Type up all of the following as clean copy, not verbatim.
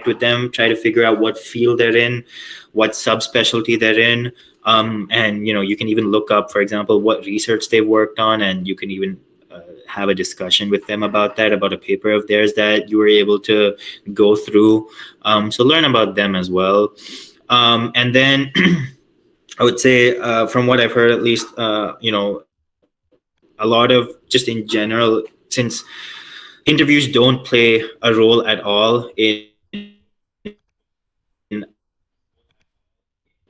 with them, try to figure out what field they're in, what subspecialty they're in. And you can even look up, for example, what research they've worked on, and you can even have a discussion with them about that, about a paper of theirs that you were able to go through. So learn about them as well. And then I would say, from what I've heard, at least, a lot of, just in general, since interviews don't play a role at all in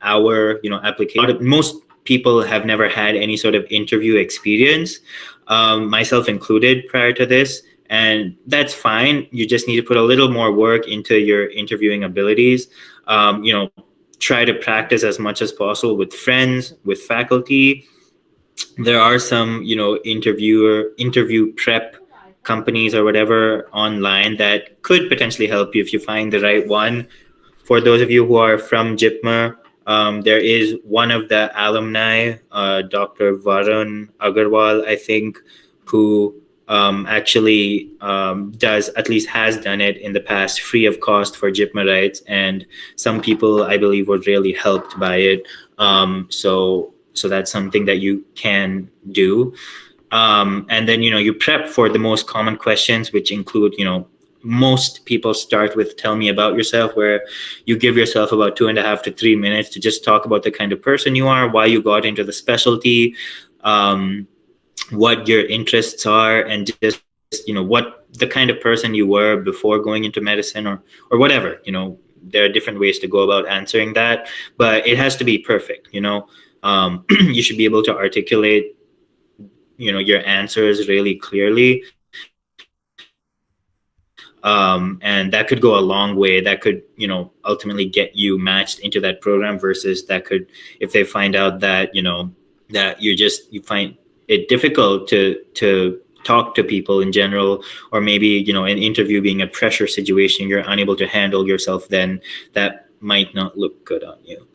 our, application. Most people have never had any sort of interview experience, myself included, prior to this. And that's fine. You just need to put a little more work into your interviewing abilities. Try to practice as much as possible with friends, with faculty. There are some, interview prep companies or whatever online that could potentially help you if you find the right one. For those of you who are from JIPMER, there is one of the alumni, Dr. Varun Agarwal, I think, who actually does, at least has done it in the past, free of cost for JIPMERites, and some people, I believe, were really helped by it. So that's something that you can do. And then, you prep for the most common questions, which include, most people start with "tell me about yourself," where you give yourself about 2.5 to 3 minutes to just talk about the kind of person you are, why you got into the specialty, what your interests are, and just, what the kind of person you were before going into medicine, or whatever. There are different ways to go about answering that, but it has to be perfect. You should be able to articulate, your answers really clearly. And that could go a long way. That could, ultimately get you matched into that program, versus that could, if they find out that, that you find it difficult to talk to people in general, or maybe, an interview being a pressure situation, you're unable to handle yourself, then that might not look good on you.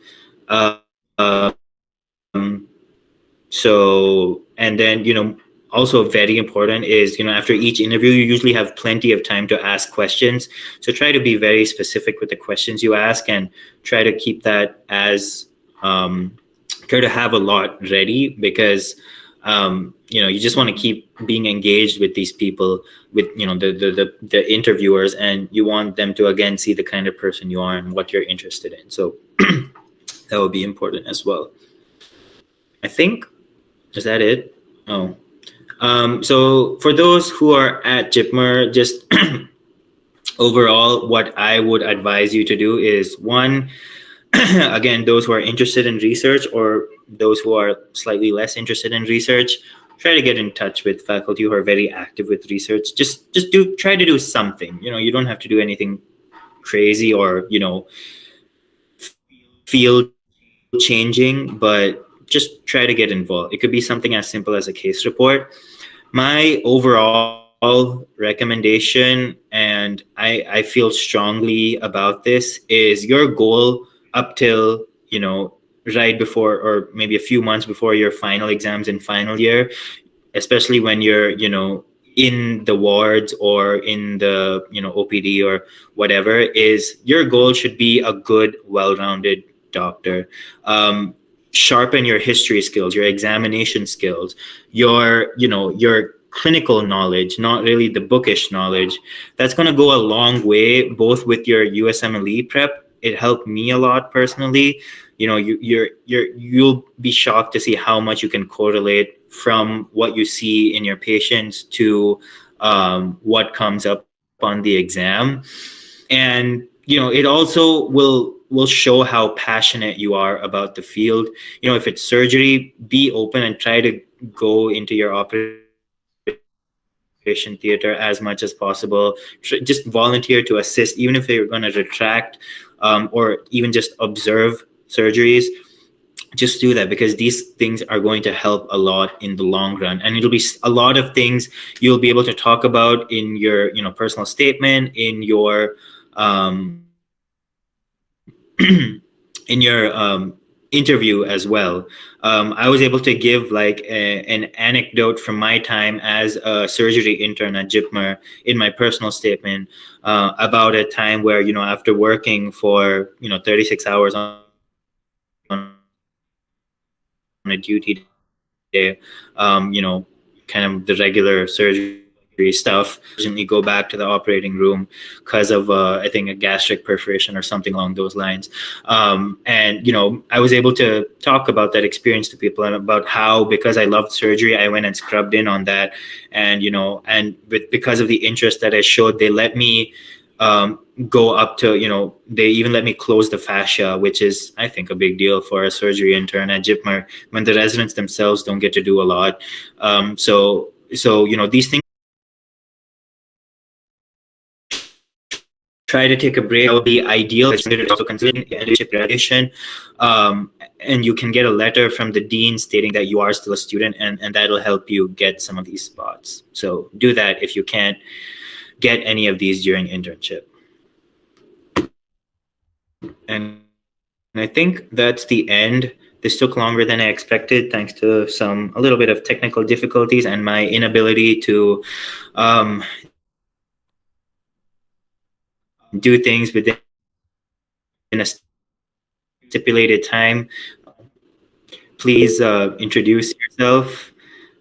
And then, also very important is, after each interview, you usually have plenty of time to ask questions. So try to be very specific with the questions you ask, and try to keep that as, try to have a lot ready, because, you just want to keep being engaged with these people, with, the interviewers, and you want them to, again, see the kind of person you are and what you're interested in. So that would be important as well. I think, is that it? Oh. So for those who are at JIPMER, just overall, what I would advise you to do is, one, again, those who are interested in research, or those who are slightly less interested in research, try to get in touch with faculty who are very active with research. Just try to do something. You don't have to do anything crazy or, field changing, but just try to get involved. It could be something as simple as a case report. My overall recommendation, and I feel strongly about this, is your goal up till, right before, or maybe a few months before your final exams in final year, especially when you're, in the wards or in the, OPD or whatever, is your goal should be a good, well-rounded doctor. Sharpen your history skills, your examination skills, your clinical knowledge, not really the bookish knowledge. That's going to go a long way, both with your USMLE prep. It helped me a lot personally. You'll be shocked to see how much you can correlate from what you see in your patients to what comes up on the exam. And it also will show how passionate you are about the field. If it's surgery, be open and try to go into your operation theater as much as possible. Just volunteer to assist, even if you're going to retract, or even just observe surgeries. Just do that, because these things are going to help a lot in the long run, and it'll be a lot of things you'll be able to talk about in your personal statement, in your in your interview as well. I was able to give like an anecdote from my time as a surgery intern at JIPMER in my personal statement, about a time where, after working for 36 hours on a duty day, kind of the regular surgery stuff, urgently go back to the operating room because of I think a gastric perforation or something along those lines. And I was able to talk about that experience to people and about how, because I loved surgery, I went and scrubbed in on that. And because of the interest that I showed, they let me go up to, they even let me close the fascia, which is, I think, a big deal for a surgery intern at JIPMER when the residents themselves don't get to do a lot. So these things try to take a break. That would be ideal. It's also considering the leadership graduation. And you can get a letter from the dean stating that you are still a student, and that'll help you get some of these spots. So do that if you can't get any of these during internship. And I think that's the end. This took longer than I expected, thanks to a little bit of technical difficulties and my inability to do things within a stipulated time. Please introduce yourself,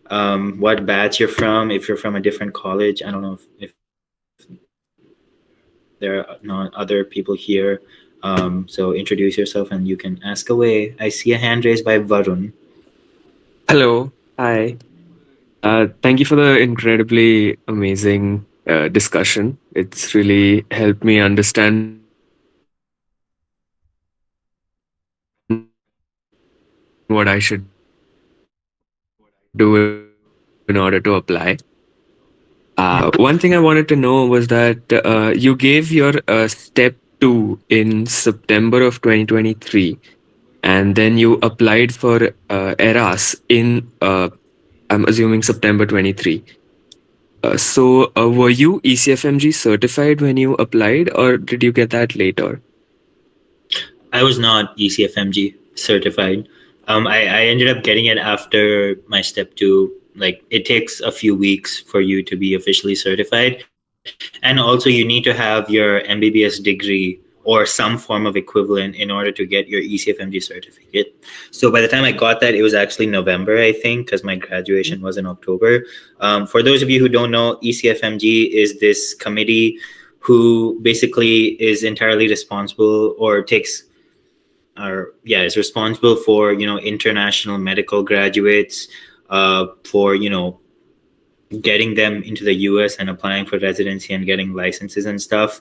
what batch you're from, if you're from a different college. I don't know if there are not other people here. So introduce yourself and you can ask away. I see a hand raised by Varun. Hello. Hi. Thank you for the incredibly amazing discussion. It's really helped me understand what I should do in order to apply. One thing I wanted to know was that you gave your step two in September of 2023, and then you applied for ERAS in, I'm assuming, September 23. So, were you ECFMG certified when you applied, or did you get that later? I was not ECFMG certified. I ended up getting it after my step two. Like, it takes a few weeks for you to be officially certified. And also, you need to have your MBBS degree or some form of equivalent in order to get your ECFMG certificate. So by the time I got that, it was actually November, I think, because my graduation was in October. For those of you who don't know, ECFMG is this committee who basically is entirely responsible or takes or yeah is responsible for international medical graduates, for getting them into the US and applying for residency and getting licenses and stuff.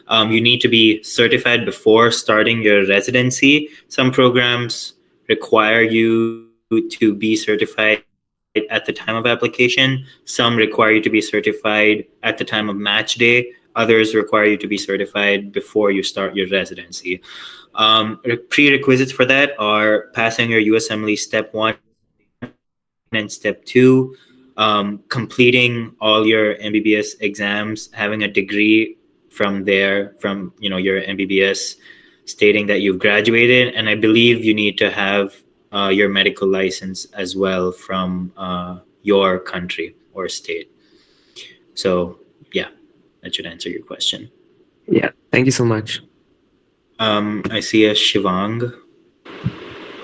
You need to be certified before starting your residency. Some programs require you to be certified at the time of application. Some require you to be certified at the time of match day. Others require you to be certified before you start your residency. Prerequisites for that are passing your USMLE step 1 and step 2, completing all your MBBS exams, having a degree from your MBBS stating that you've graduated, and I believe you need to have your medical license as well from your country or state. So yeah, that should answer your question. Yeah. Thank you so much. I see a Shivang.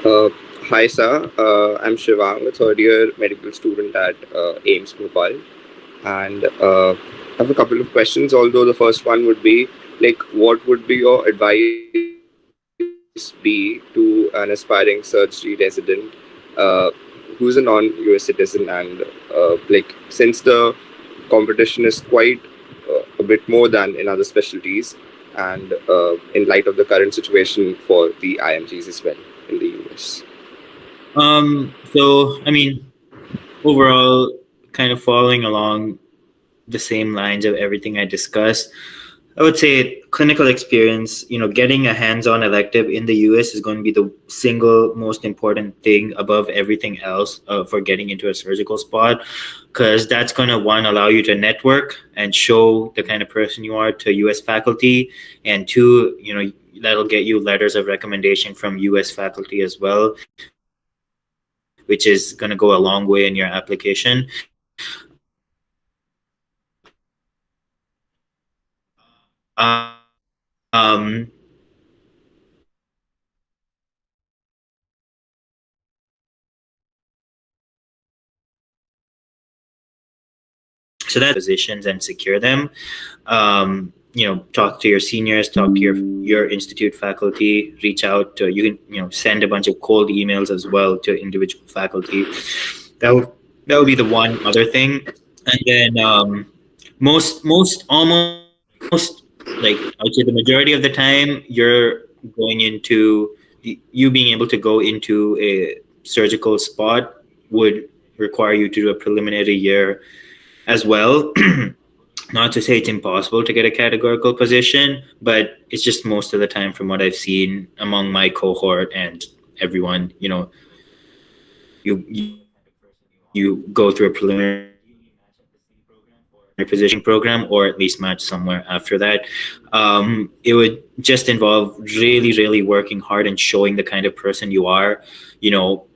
Uh, Hi, sir. I'm Shivang, a third year medical student at AIMS Bhopal. And I have a couple of questions, although the first one would be like, what would be your advice be to an aspiring surgery resident who's a non-US citizen? And since the competition is quite a bit more than in other specialties, and in light of the current situation for the IMGs as well in the US. So I mean, overall, kind of following along the same lines of everything I discussed. I would say clinical experience, getting a hands-on elective in the US is going to be the single most important thing above everything else for getting into a surgical spot, because that's going to, one, allow you to network and show the kind of person you are to US faculty, and two, that'll get you letters of recommendation from US faculty as well, which is going to go a long way in your application. So that's positions and secure them. Talk to your seniors, talk to your institute faculty, reach out to, you can, send a bunch of cold emails as well to individual faculty. That would be the one other thing. And then almost like I would say the majority of the time you're going into you being able to go into a surgical spot would require you to do a preliminary year as well. Not to say it's impossible to get a categorical position, but it's just most of the time from what I've seen among my cohort and everyone, you go through a preliminary positioning program or at least match somewhere after that. It would just involve really, really working hard and showing the kind of person you are.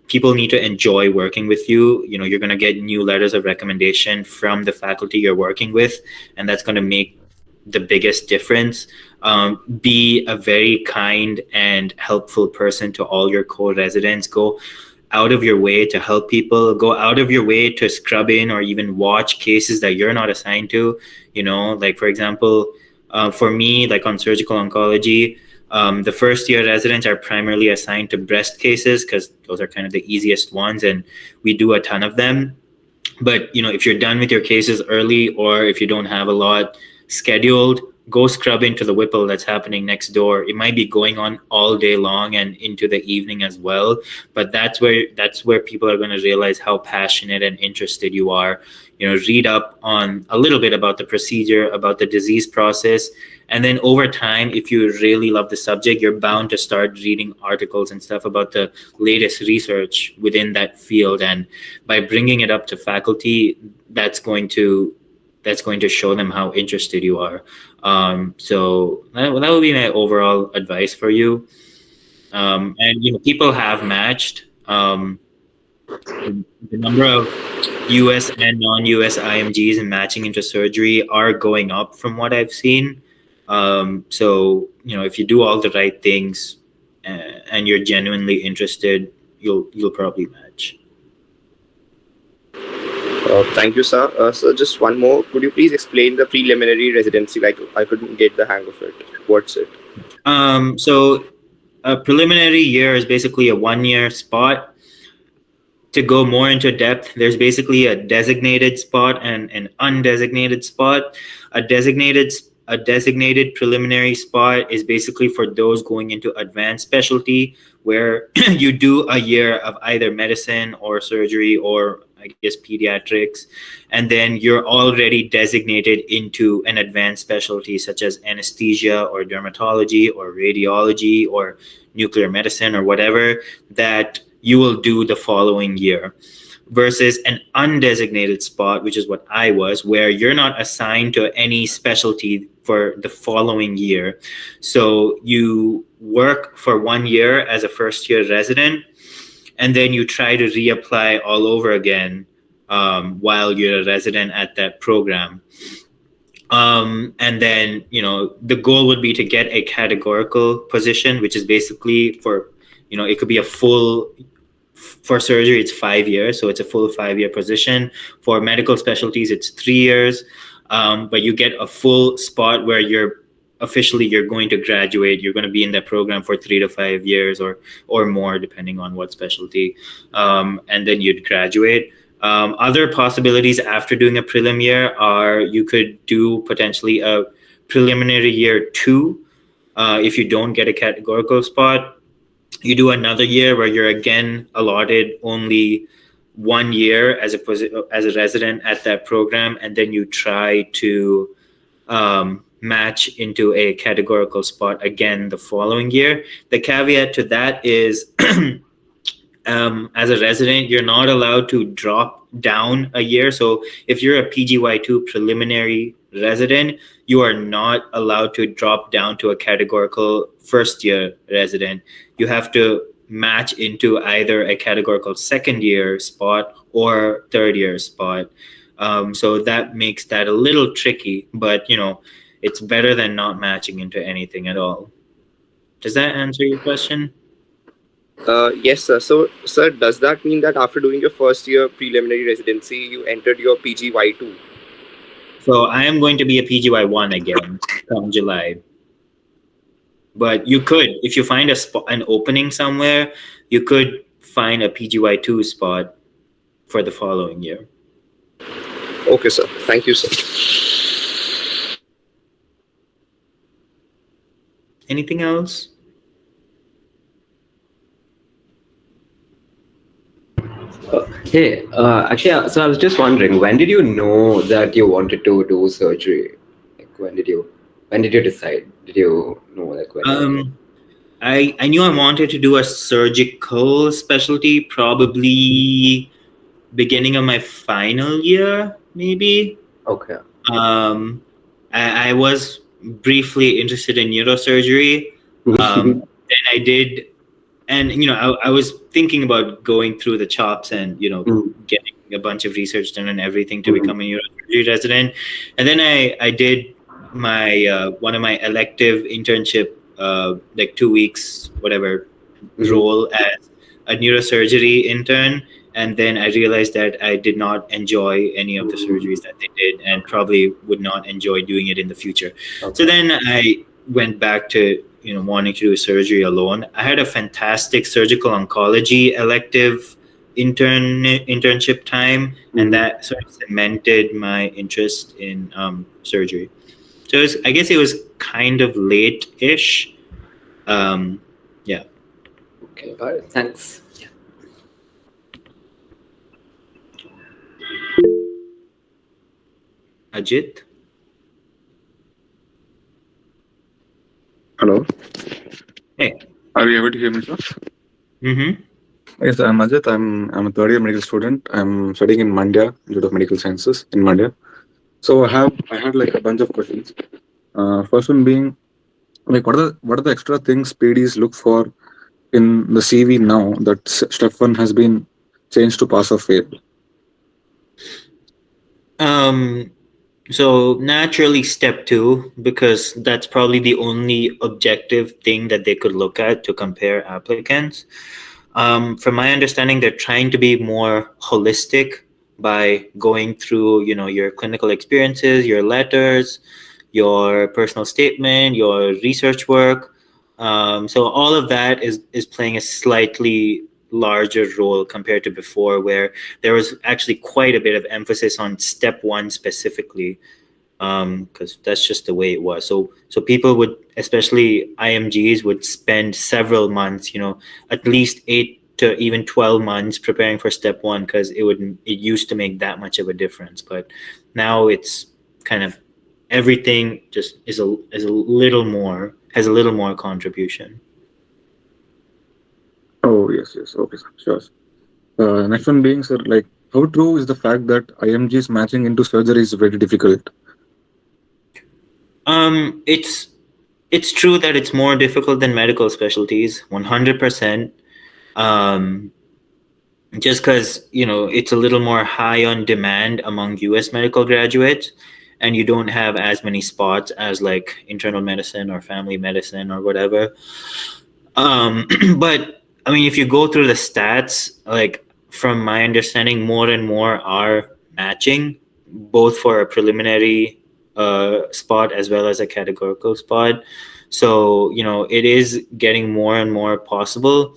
People need to enjoy working with you. You're going to get new letters of recommendation from the faculty you're working with, and that's going to make the biggest difference. Be a very kind and helpful person to all your co-residents. Go out of your way to help people. Go out of your way to scrub in or even watch cases that you're not assigned to. Like for example, for me, like on surgical oncology, the first year residents are primarily assigned to breast cases because those are kind of the easiest ones, and we do a ton of them. But if you're done with your cases early, or if you don't have a lot scheduled, go scrub into the Whipple that's happening next door. It might be going on all day long and into the evening as well, but that's where people are going to realize how passionate and interested you are. Read up on a little bit about the procedure, about the disease process, and then over time, if you really love the subject, you're bound to start reading articles and stuff about the latest research within that field. And by bringing it up to faculty, that's going to show them how interested you are. So that would be my overall advice for you. And people have matched. The number of US and non-US IMGs and matching into surgery are going up from what I've seen. So if you do all the right things and you're genuinely interested, you'll probably match. Thank you, sir. So just one more. Could you please explain the preliminary residency? Like, I couldn't get the hang of it. What's it? So a preliminary year is basically a 1-year spot. To go more into depth, there's basically a designated spot and an undesignated spot. A designated preliminary spot is basically for those going into advanced specialty, where you do a year of either medicine or surgery or I guess pediatrics, and then you're already designated into an advanced specialty such as anesthesia or dermatology or radiology or nuclear medicine or whatever that you will do the following year. Versus an undesignated spot, which is what I was, where you're not assigned to any specialty for the following year. So you work for 1 year as a first-year resident, and then you try to reapply all over again while you're a resident at that program. And then, the goal would be to get a categorical position, which is basically for, it could be a full, for surgery, it's 5 years. So it's a full 5-year position. For medical specialties, it's 3 years. But you get a full spot where you're going to graduate. You're going to be in that program for 3 to 5 years or more, depending on what specialty. And then you'd graduate. Other possibilities after doing a prelim year are you could do potentially a preliminary year 2 if you don't get a categorical spot. You do another year where you're again allotted only 1 year as a resident at that program, and then you try to match into a categorical spot again the following year. The caveat to that is as a resident, you're not allowed to drop down a year. So if you're a PGY2 preliminary resident, you are not allowed to drop down to a categorical first year resident. You have to match into either a categorical second year spot or third year spot. So that makes that a little tricky, but it's better than not matching into anything at all. Does that answer your question? Yes, sir. So, sir, does that mean that after doing your first year preliminary residency, you entered your PGY2? So I am going to be a PGY1 again come July. But you could, if you find an opening somewhere, you could find a PGY2 spot for the following year. Okay, sir. Thank you, sir. Anything else? Actually, so I was just wondering, when did you know that you wanted to do surgery? Like, when did you decide? Did you know, like, when? I knew I wanted to do a surgical specialty probably beginning of my final year, maybe. Okay. I was briefly interested in neurosurgery. Then I did, and I was thinking about going through the chops and getting a bunch of research done and everything to become a neurosurgery resident. And then I did my one of my elective internship, like 2 weeks, whatever, role as a neurosurgery intern. And then I realized that I did not enjoy any of the surgeries that they did and probably would not enjoy doing it in the future. Okay. So then I went back to wanting to do surgery alone. I had a fantastic surgical oncology elective internship time, and that sort of cemented my interest in surgery. So I guess it was kind of late-ish. Yeah. Okay, got it. Thanks. Yeah. Ajit? Hello. Hey. Are you able to hear me, sir? Mm-hmm. Yes, I'm Ajit. I'm a third year medical student. I'm studying in Mandya, Institute of Medical Sciences in Mandya. So I had like a bunch of questions. First one being, like, what are the extra things PDs look for in the CV now that step 1 has been changed to pass or fail? So naturally step 2, because that's probably the only objective thing that they could look at to compare applicants. From my understanding, they're trying to be more holistic by going through, your clinical experiences, your letters, your personal statement, your research work. So all of that is playing a slightly larger role compared to before, where there was actually quite a bit of emphasis on step 1 specifically, because that's just the way it was. So people would, especially IMGs, would spend several months, at least 8 to even 12 months preparing for step 1, because it used to make that much of a difference. But now it's kind of everything just has a little more contribution. Oh, yes. Okay, sure. Next one being, sir, like, how true is the fact that IMGs matching into surgery is very difficult? It's true that it's more difficult than medical specialties, 100%. Just because, it's a little more high on demand among US medical graduates, and you don't have as many spots as like internal medicine or family medicine or whatever. But I mean, if you go through the stats, like, from my understanding, more and more are matching, both for a preliminary spot as well as a categorical spot. So, it is getting more and more possible.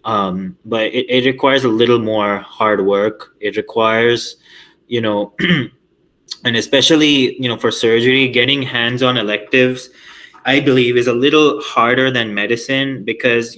But it requires a little more hard work. It requires, and especially, for surgery, getting hands-on electives, I believe, is a little harder than medicine, because,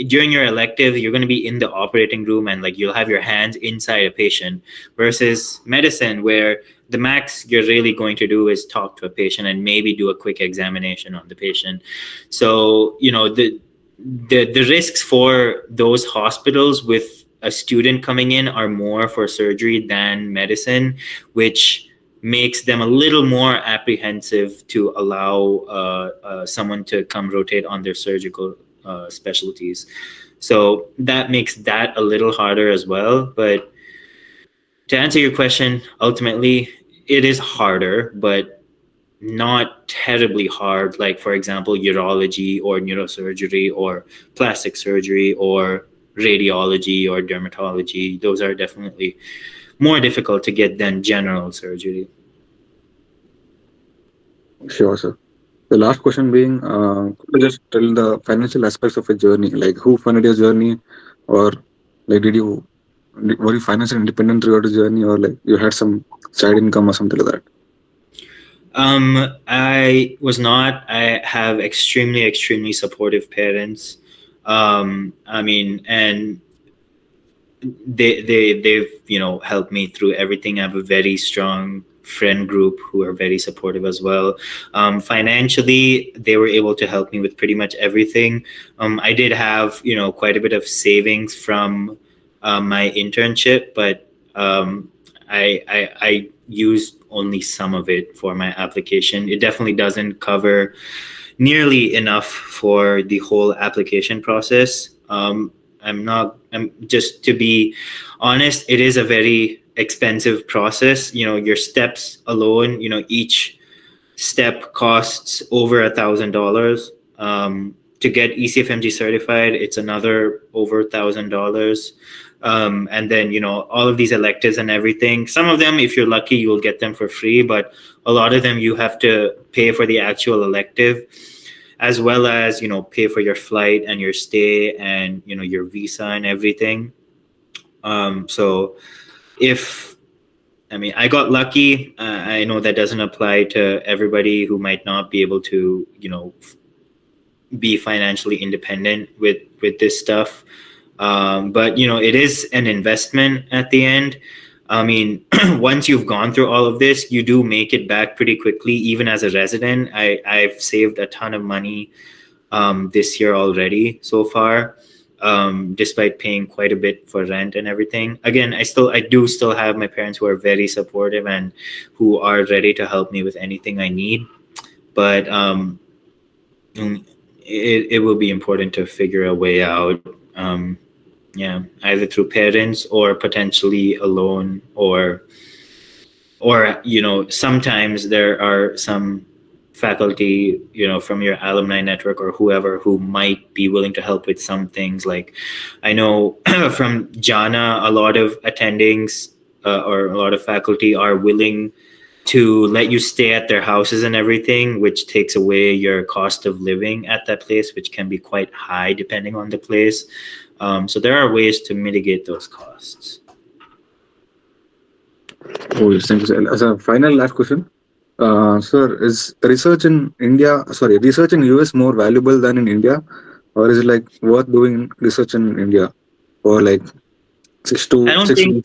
during your elective, you're going to be in the operating room and like you'll have your hands inside a patient, versus medicine, where the max you're really going to do is talk to a patient and maybe do a quick examination on the patient. So, the risks for those hospitals with a student coming in are more for surgery than medicine, which makes them a little more apprehensive to allow someone to come rotate on their surgical specialties. So that makes that a little harder as well. But to answer your question, ultimately, it is harder, but not terribly hard. Like, for example, urology or neurosurgery or plastic surgery or radiology or dermatology. Those are definitely more difficult to get than general surgery. Sure, sir. The last question being, could you just tell the financial aspects of a journey, like who funded your journey, or like were you financially independent throughout the journey, or like you had some side income or something like that? I was not. I have extremely supportive parents. I mean, and they've helped me through everything. I have a very strong friend group who are very supportive as well. Financially, they were able to help me with pretty much everything. I did have quite a bit of savings from my internship, but I used only some of it for my application. It definitely doesn't cover nearly enough for the whole application process. I'm just to be honest, it is a very expensive process. Your steps alone, each step costs over $1,000. To get ECFMG certified, it's another over $1,000. And then, all of these electives and everything, some of them, if you're lucky, you'll get them for free, but a lot of them you have to pay for the actual elective, as well as, pay for your flight and your stay and, your visa and everything. So I got lucky. I know that doesn't apply to everybody who might not be able to, be financially independent with this stuff. But it is an investment at the end. I mean, once you've gone through all of this, you do make it back pretty quickly. Even as a resident, I've saved a ton of money this year already so far, despite paying quite a bit for rent and everything. Again, I do still have my parents who are very supportive and who are ready to help me with anything I need. But it will be important to figure a way out. Either through parents or potentially alone, or sometimes there are some faculty from your alumni network or whoever who might be willing to help with some things. Like I know from Jana, a lot of attendings or a lot of faculty are willing to let you stay at their houses and everything, which takes away your cost of living at that place, which can be quite high depending on the place. So there are ways to mitigate those costs. Oh, yes, thank you, sir. As a final last question, sir, is research in US more valuable than in India, or is it like worth doing research in India for like I don't think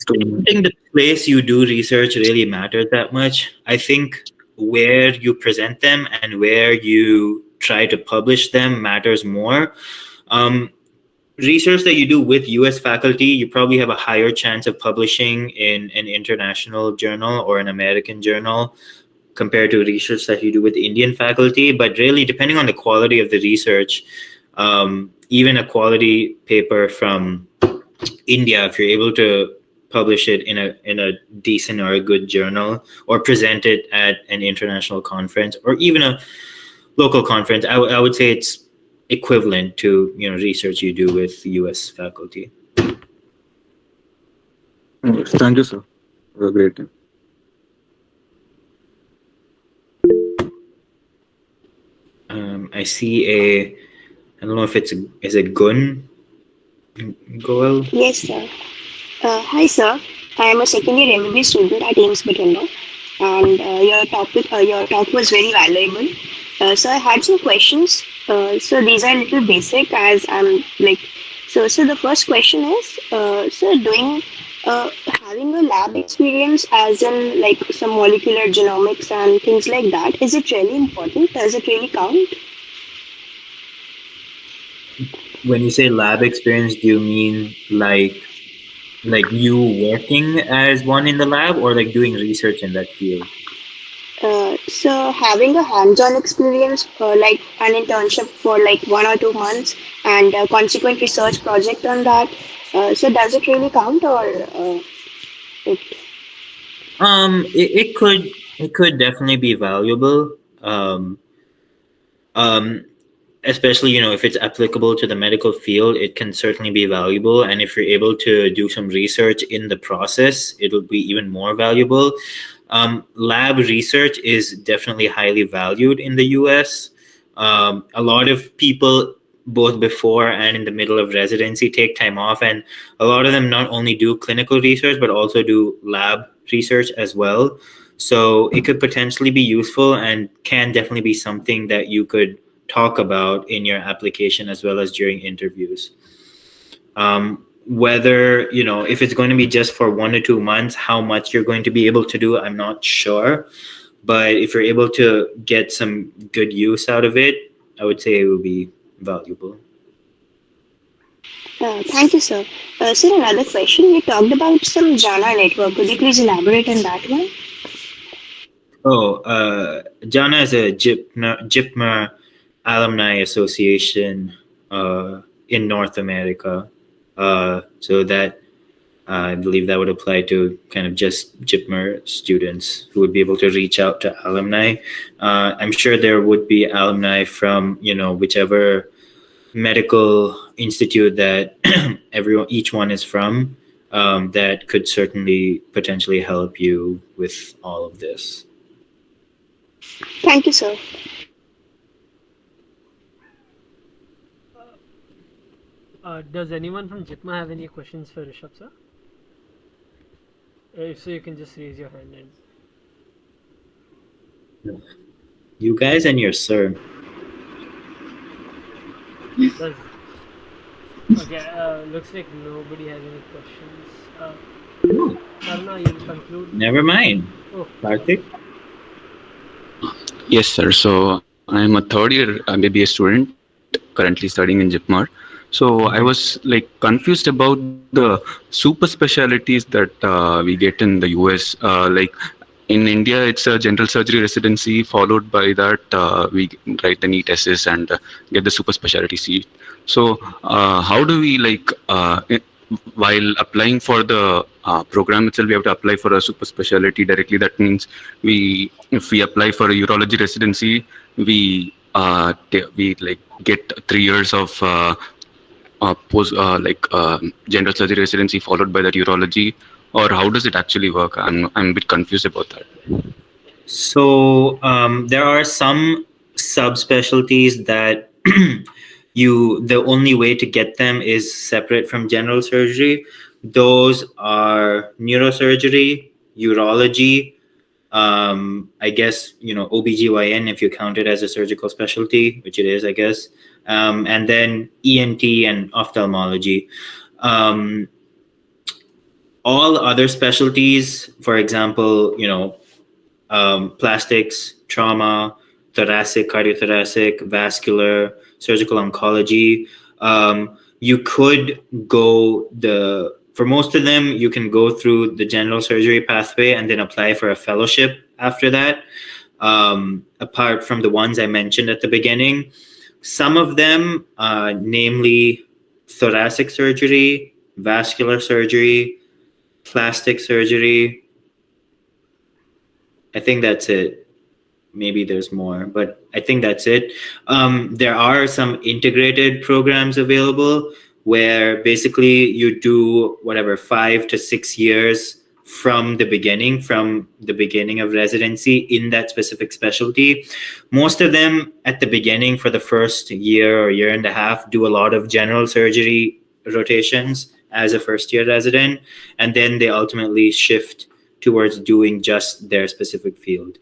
the place you do research really matters that much. I think where you present them and where you try to publish them matters more. Research that you do with US faculty, you probably have a higher chance of publishing in an international journal or an American journal compared to research that you do with Indian faculty. But really, depending on the quality of the research, even a quality paper from India, if you're able to publish it in a decent or a good journal, or present it at an international conference or even a local conference, I would say it's equivalent to research you do with US faculty. Thank you, sir. Have a great day. I see I don't know if is it Gun Goel? Yes, sir. Hi, sir. I am a second year MBA student at Ames Batenda, and your talk was very valuable. So I had some questions. So these are a little basic, as I'm like. So the first question is, sir, have having a lab experience, as in like some molecular genomics and things like that, is it really important? Does it really count? When you say lab experience, do you mean like you working as one in the lab, or like doing research in that field? So having a hands-on experience, like an internship for like 1 or 2 months, and a consequent research project on that. So does it really count, or it? It could definitely be valuable. Um, Especially if it's applicable to the medical field, it can certainly be valuable. And if you're able to do some research in the process, it'll be even more valuable. Lab research is definitely highly valued in the US. A lot of people, both before and in the middle of residency, take time off, and a lot of them not only do clinical research but also do lab research as well. So it could potentially be useful and can definitely be something that you could talk about in your application as well as during interviews. Whether, if it's going to be just for 1 or 2 months, how much you're going to be able to do, I'm not sure. But if you're able to get some good use out of it, I would say it would be valuable. Thank you, sir. Sir, another question. You talked about some Jana network. Could you please elaborate on that one? JANA is a JIPMER alumni association in North America. So that I believe that would apply to kind of just JIPMER students who would be able to reach out to alumni. I'm sure there would be alumni from whichever medical institute that each one is from, that could certainly potentially help you with all of this. Thank you, sir. Does anyone from JIPMA have any questions for Rishab, sir? If so, you can just raise your hand. You guys and your sir. Okay, looks like nobody has any questions. Karna, you'll conclude. Never mind. Oh, Karthik? Yes, sir. So I'm a third year MBBS student currently studying in JIPMAR. So I was like confused about the super specialties that we get in the US. Like in India, it's a general surgery residency. Followed by that, we write the NEET essays and get the super specialty seat. So how do we while applying for the program itself, we have to apply for a super specialty directly. That means if we apply for a urology residency, we get 3 years of general surgery residency followed by that urology, or how does it actually work? I'm a bit confused about that. So there are some subspecialties that the only way to get them is separate from general surgery. Those are neurosurgery, urology, I guess, OBGYN, if you count it as a surgical specialty, which it is, I guess, and then ENT and ophthalmology. All other specialties, for example, plastics, trauma, thoracic, cardiothoracic, vascular, surgical oncology. You could go for most of them, you can go through the general surgery pathway and then apply for a fellowship after that. Apart from the ones I mentioned at the beginning, some of them, namely thoracic surgery, vascular surgery, plastic surgery. I think that's it. Maybe there's more, but I think that's it. There are some integrated programs available where basically you do 5 to 6 years from the beginning of residency in that specific specialty. Most of them at the beginning, for the first year or year and a half, do a lot of general surgery rotations as a first year resident, and then they ultimately shift towards doing just their specific field.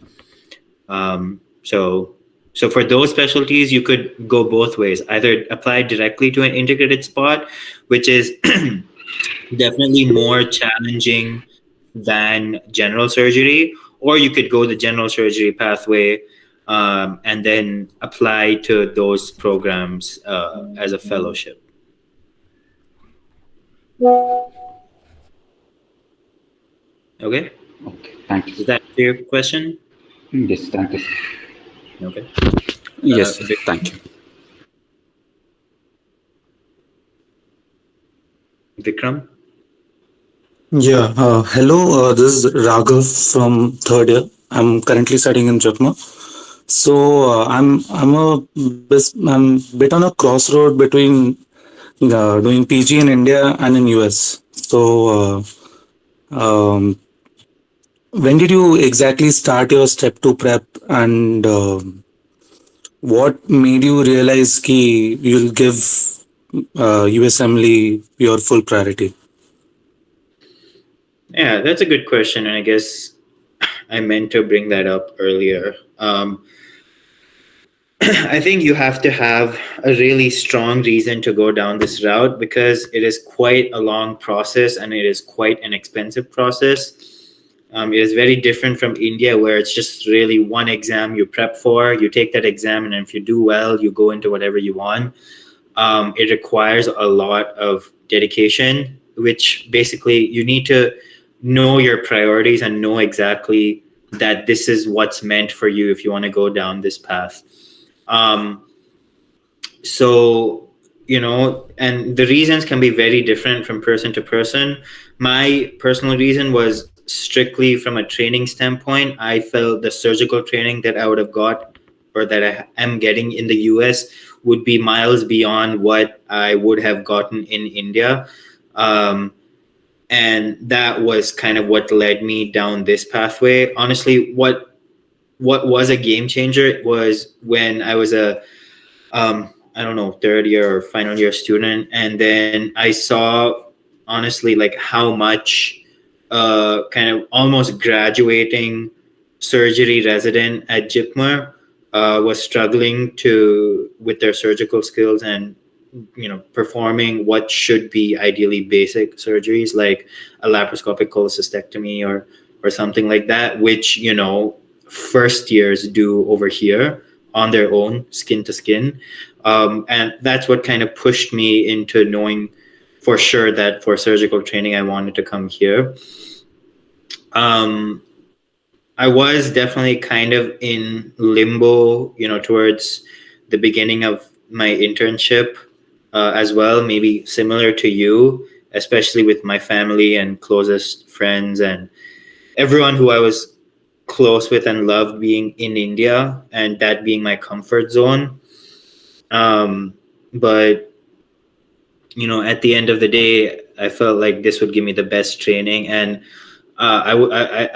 So for those specialties, you could go both ways. Either apply directly to an integrated spot, which is definitely more challenging than general surgery, or you could go the general surgery pathway and then apply to those programs as a fellowship. Okay, Okay, thank you. does that answer your question? Yes, thank you. Okay. Yes, Vic- thank you. Vikram? Yeah, hello. This is Raghav from third year. I'm currently studying in Jaipur. So I'm bit on a crossroad between doing PG in India and in US. So when did you exactly start your step two prep, and what made you realize ki you'll give USMLE your full priority? Yeah, that's a good question, and I guess I meant to bring that up earlier. I think you have to have a really strong reason to go down this route because it is quite a long process and it is quite an expensive process. It is very different from India, where it's just really one exam you prep for, you take that exam, and if you do well, you go into whatever you want. It requires a lot of dedication, which basically you need to know your priorities and know exactly that this is what's meant for you if you want to go down this path. Um, so, and the reasons can be very different from person to person. My personal reason was strictly from a training standpoint. I felt the surgical training that I would have got or that I am getting in the US would be miles beyond what I would have gotten in India. And that was kind of what led me down this pathway. Honestly, what was a game changer was when I was I don't know, third year or final year student, and then I saw honestly like how much kind of almost graduating surgery resident at Jipmer was struggling to with their surgical skills and performing what should be ideally basic surgeries like a laparoscopic cholecystectomy or something like that, which first years do over here on their own, skin to skin. And that's what kind of pushed me into knowing for sure that for surgical training I wanted to come here. I was definitely kind of in limbo, towards the beginning of my internship as well, maybe similar to you, especially with my family and closest friends and everyone who I was close with and loved being in India and that being my comfort zone. But at the end of the day, I felt like this would give me the best training, and I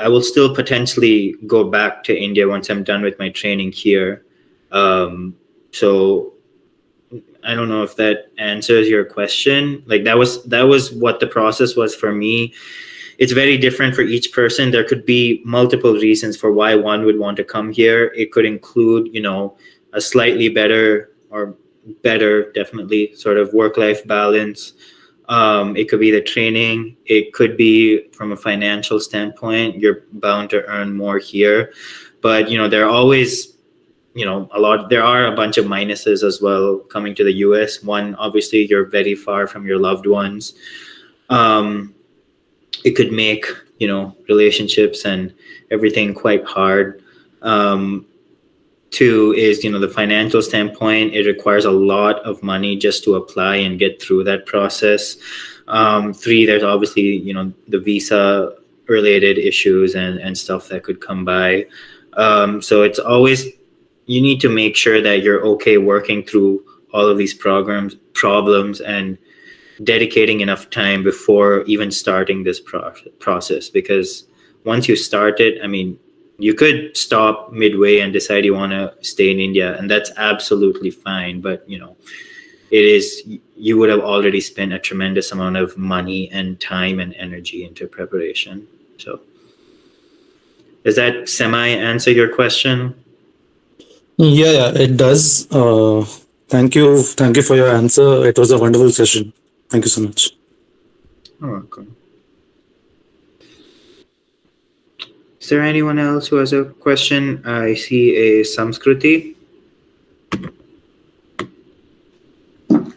will still potentially go back to India once I'm done with my training here. So I don't know if that answers your question. Like that was what the process was for me. It's very different for each person. There could be multiple reasons for why one would want to come here. It could include, a slightly better or better, definitely, sort of work-life balance. It could be the training. It could be from a financial standpoint. You're bound to earn more here. But, there are always, there are a bunch of minuses as well coming to the US. One, obviously, you're very far from your loved ones. It could make relationships and everything quite hard. Two is the financial standpoint. It requires a lot of money just to apply and get through that process. Three, there's obviously the visa related issues and stuff that could come by. So it's always, you need to make sure that you're okay working through all of these problems and dedicating enough time before even starting this process, because once you start it, I mean, you could stop midway and decide you want to stay in India, and that's absolutely fine. But you would have already spent a tremendous amount of money and time and energy into preparation. So does that semi answer your question? Yeah, it does. Thank you for your answer. It was a wonderful session. Thank you so much. Oh, welcome. Is there anyone else who has a question? I see a Samskriti. Hello,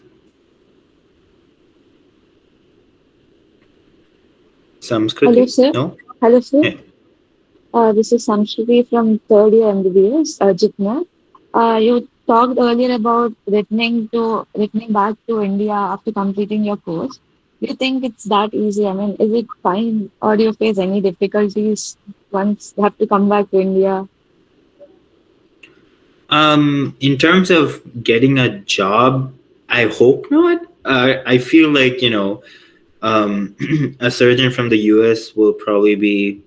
Samskriti? sir. No? Hello, sir. Yeah. This is Samshruti from third year MBBS, Jitna. You talked earlier about returning back to India after completing your course. Do you think it's that easy? I mean, is it fine, or do you face any difficulties once you have to come back to India? In terms of getting a job, I hope not. I feel like, a surgeon from the US will probably be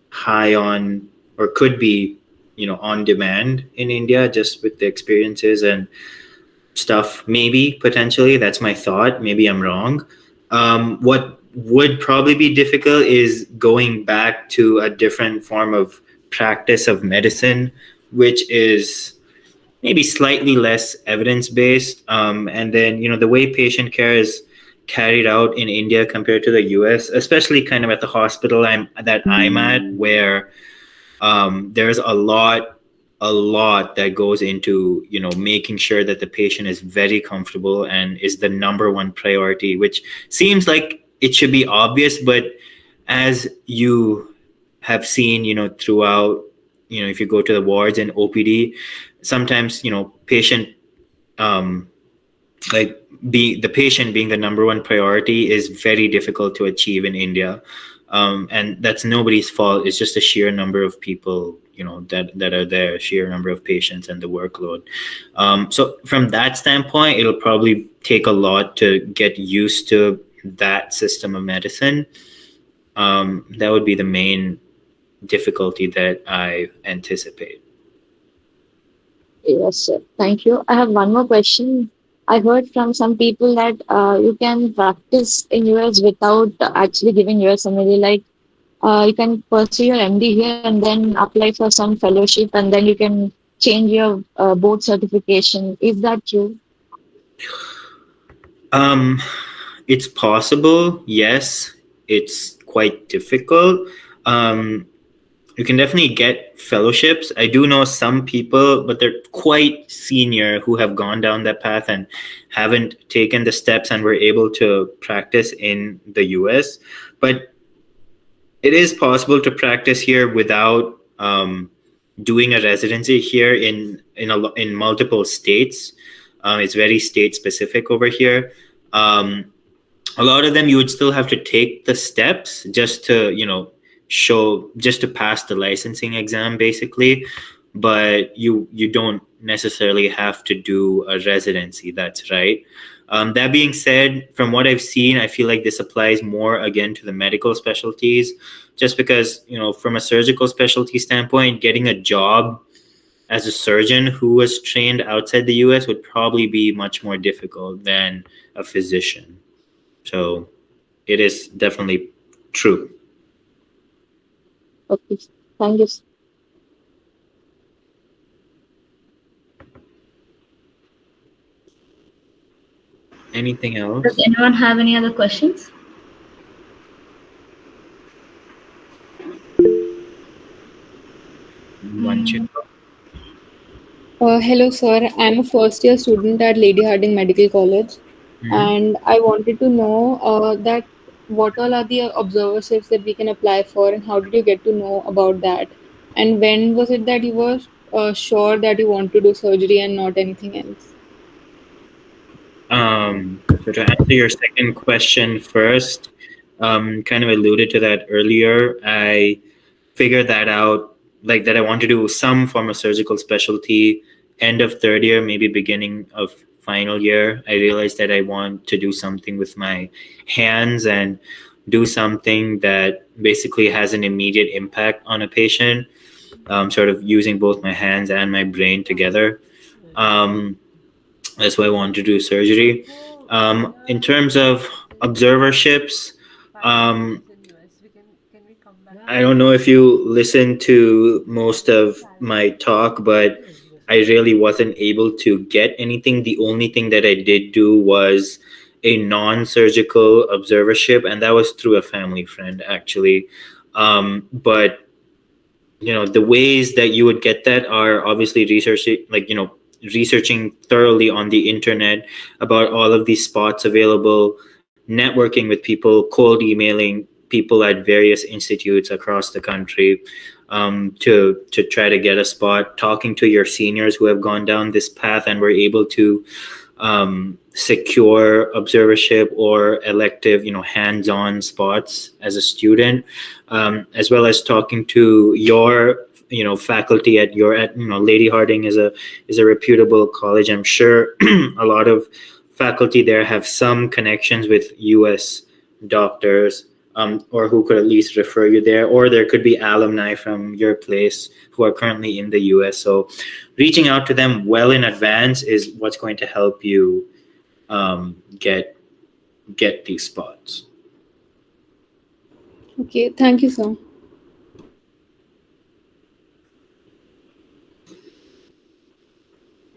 high on, or could be, on demand in India just with the experiences and stuff. Maybe potentially, that's my thought. Maybe I'm wrong. What would probably be difficult is going back to a different form of practice of medicine, which is maybe slightly less evidence based. And then, the way patient care is carried out in India compared to the US, especially kind of at the hospital I'm at, where there's a lot that goes into, making sure that the patient is very comfortable and is the number one priority, which seems like it should be obvious, but as you have seen, throughout, if you go to the wards and OPD, sometimes, patient um, like be the patient being the number one priority is very difficult to achieve in India, and that's nobody's fault. It's just the sheer number of people, that are there, sheer number of patients, and the workload. So from that standpoint, it'll probably take a lot to get used to that system of medicine. That would be the main difficulty that I anticipate. Yes, sir. Thank you. I have one more question. I heard from some people that you can practice in US without actually giving USMLE. Like you can pursue your MD here and then apply for some fellowship, and then you can change your board certification. Is that true? Um, it's possible, yes. It's quite difficult. Um, you can definitely get fellowships. I do know some people, but they're quite senior, who have gone down that path and haven't taken the steps and were able to practice in the US. But it is possible to practice here without doing a residency here in multiple states. It's very state specific over here. A lot of them you would still have to take the steps just to, just to pass the licensing exam, basically. But you don't necessarily have to do a residency. That's right. That being said, from what I've seen, I feel like this applies more again to the medical specialties, just because, from a surgical specialty standpoint, getting a job as a surgeon who was trained outside the US would probably be much more difficult than a physician. So it is definitely true. Okay. Thank you. Anything else? Does anyone have any other questions? Hello, sir. I'm a first year student at Lady Harding Medical College, and I wanted to know that what all are the observerships that we can apply for, and how did you get to know about that? And when was it that you were sure that you want to do surgery and not anything else? So to answer your second question first, kind of alluded to that earlier. I figured that out, like that I want to do some form of surgical specialty end of third year, maybe beginning of final year. I realized that I want to do something with my hands and do something that basically has an immediate impact on a patient, sort of using both my hands and my brain together. That's why I wanted to do surgery. In terms of observerships, I don't know if you listened to most of my talk, but I really wasn't able to get anything. The only thing that I did do was a non-surgical observership, and that was through a family friend, actually. But the ways that you would get that are obviously researching thoroughly on the internet about all of these spots available, networking with people, cold emailing people at various institutes across the country, to try to get a spot, talking to your seniors who have gone down this path and were able to secure observership or elective, hands-on spots as a student, as well as talking to your, faculty at Lady Harding is a reputable college. I'm sure a lot of faculty there have some connections with U.S. doctors, or who could at least refer you there, or there could be alumni from your place who are currently in the U.S. So reaching out to them well in advance is what's going to help you get these spots. Okay, thank you, sir.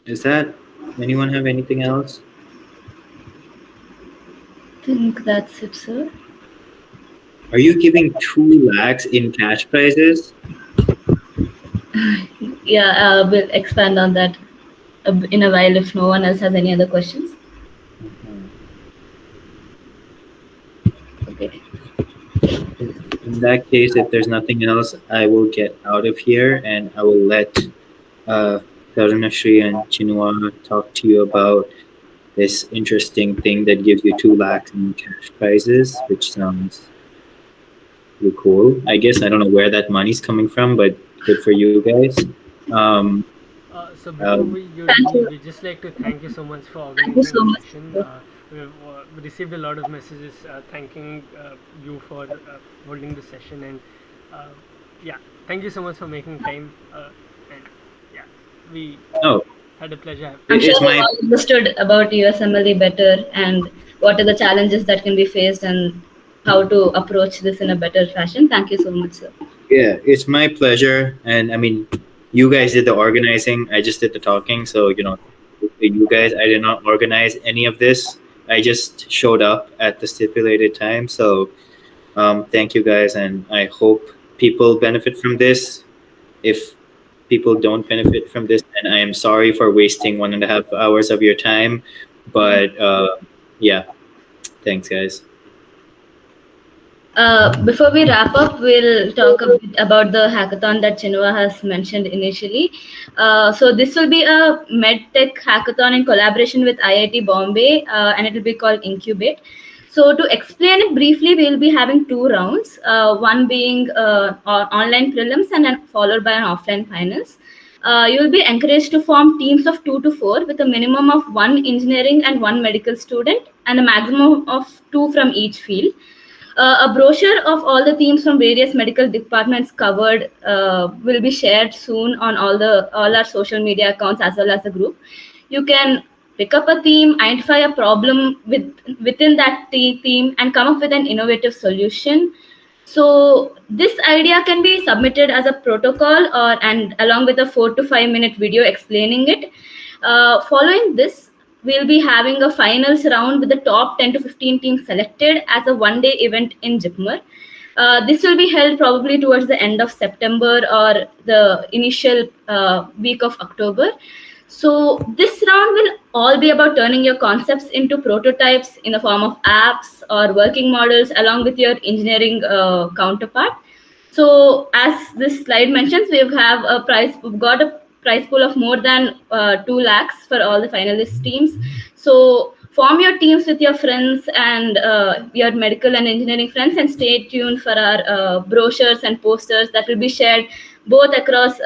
Is that anyone have anything else? I think that's it, sir. Are you giving 2 lakhs in cash prizes? Yeah, we'll expand on that in a while if no one else has any other questions. Okay. In that case, if there's nothing else, I will get out of here and I will let Karunashri and Chinua talk to you about this interesting thing that gives you 2 lakhs in cash prizes, which sounds pretty cool. I guess I don't know where that money's coming from, but good for you guys. Um, So before you Thank leave, you. we just like to thank you so much for Thank you organizing so the much, session. sir. We've received a lot of messages thanking you for holding the session, and yeah, thank you so much for making time. And yeah, we oh, had a pleasure. I'm sure it's we my all understood about USMLE better and what are the challenges that can be faced and how to approach this in a better fashion. Thank you so much, sir. Yeah, it's my pleasure. And I mean, you guys did the organizing. I just did the talking. So, you guys, I did not organize any of this. I just showed up at the stipulated time. So, thank you guys. And I hope people benefit from this. If people don't benefit from this, then I am sorry for wasting 1.5 hours of your time. But yeah, thanks, guys. Before we wrap up, we'll talk a bit about the hackathon that Chinua has mentioned initially. So this will be a medtech hackathon in collaboration with IIT Bombay, and it will be called Incubate. So to explain it briefly, we'll be having 2 rounds, one being online prelims and then followed by an offline finals. You will be encouraged to form teams of 2 to 4 with a minimum of 1 engineering and 1 medical student and a maximum of 2 from each field. A brochure of all the themes from various medical departments covered will be shared soon on all our social media accounts as well as the group. You can pick up a theme, identify a problem within that theme, and come up with an innovative solution. So this idea can be submitted as a protocol or and along with a 4 to 5 minute video explaining it. Following this, we'll be having a finals round with the top 10 to 15 teams selected as a one-day event in Jipmer. This will be held probably towards the end of September or the initial week of October. So this round will all be about turning your concepts into prototypes in the form of apps or working models along with your engineering counterpart. So as this slide mentions, we've got a prize pool of more than 2 lakhs for all the finalist teams. So form your teams with your friends and your medical and engineering friends, and stay tuned for our brochures and posters that will be shared both across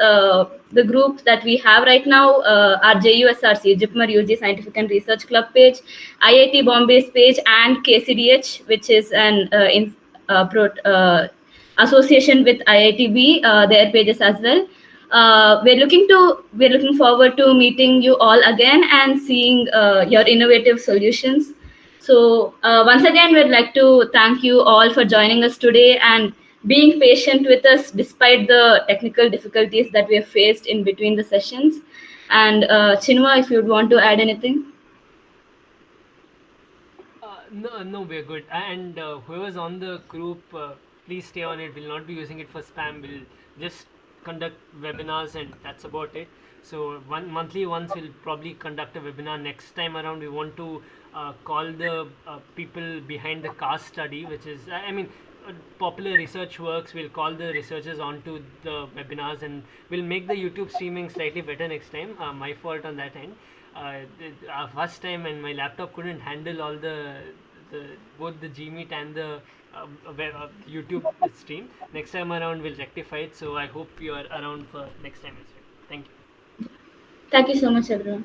the group that we have right now, our JUSRC, Jipmer UG Scientific and Research Club page, IIT Bombay's page, and KCDH, which is an association with IITB, their pages as well. We're looking forward to meeting you all again and seeing your innovative solutions. So once again, we'd like to thank you all for joining us today and being patient with us despite the technical difficulties that we have faced in between the sessions. And Chinua, if you'd want to add anything. No, we're good. And whoever's on the group, please stay on it. We'll not be using it for spam. We'll just conduct webinars, and that's about it. So monthly once we'll probably conduct a webinar. Next time around we want to call the people behind the cast study, which is popular research works. We'll call the researchers onto the webinars, and we'll make the YouTube streaming slightly better next time. My fault on that end. First time, and my laptop couldn't handle all the both the Gmeet and the YouTube stream. Next time around we'll rectify it. So I hope you are around for next time as well. Thank you. Thank you so much, everyone.